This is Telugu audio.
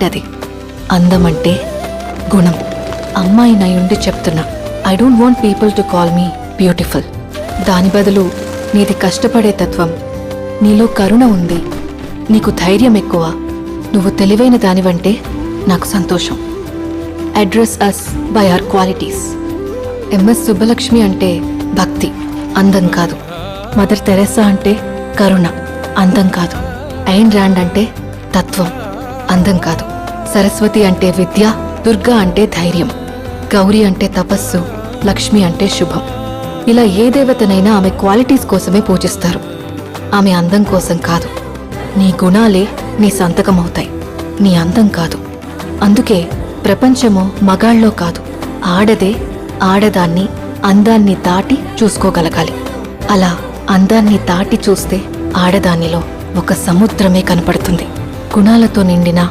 కరెక్ట్. అది అందమంటే గుణం. అమ్మాయి నయుండి చెప్తున్నా, I don't want people to call me beautiful. దాని బదులు నీది కష్టపడే తత్వం, నీలో కరుణ ఉంది, నీకు ధైర్యం ఎక్కువ, నువ్వు తెలివైన దానివంటే నాకు సంతోషం. Address us by our qualities. MS Subbalakshmi అంటే భక్తి, అందం కాదు. మదర్ తెరెసా అంటే కరుణ, అందం కాదు. ఐన్ ర్యాండ్ అంటే తత్వం, అందం కాదు. సరస్వతి అంటే విద్య, దుర్గా అంటే ధైర్యం, గౌరీ అంటే తపస్సు, లక్ష్మి అంటే శుభం. ఇలా ఏ దేవతనైనా ఆమె క్వాలిటీస్ కోసమే పూజిస్తారు, ఆమె అందం కోసం కాదు. నీ గుణాలే నీ సంతకమవుతాయి, నీ అందం కాదు. అందుకే ప్రపంచము మగాళ్ళలో కాదు, ఆడదే ఆడదాన్ని అందాన్ని దాటి చూసుకోగలగాలి. అలా అందాన్ని దాటి చూస్తే ఆడదానిలో ఒక సముద్రమే కనపడుతుంది. గుణాలతో నిండిన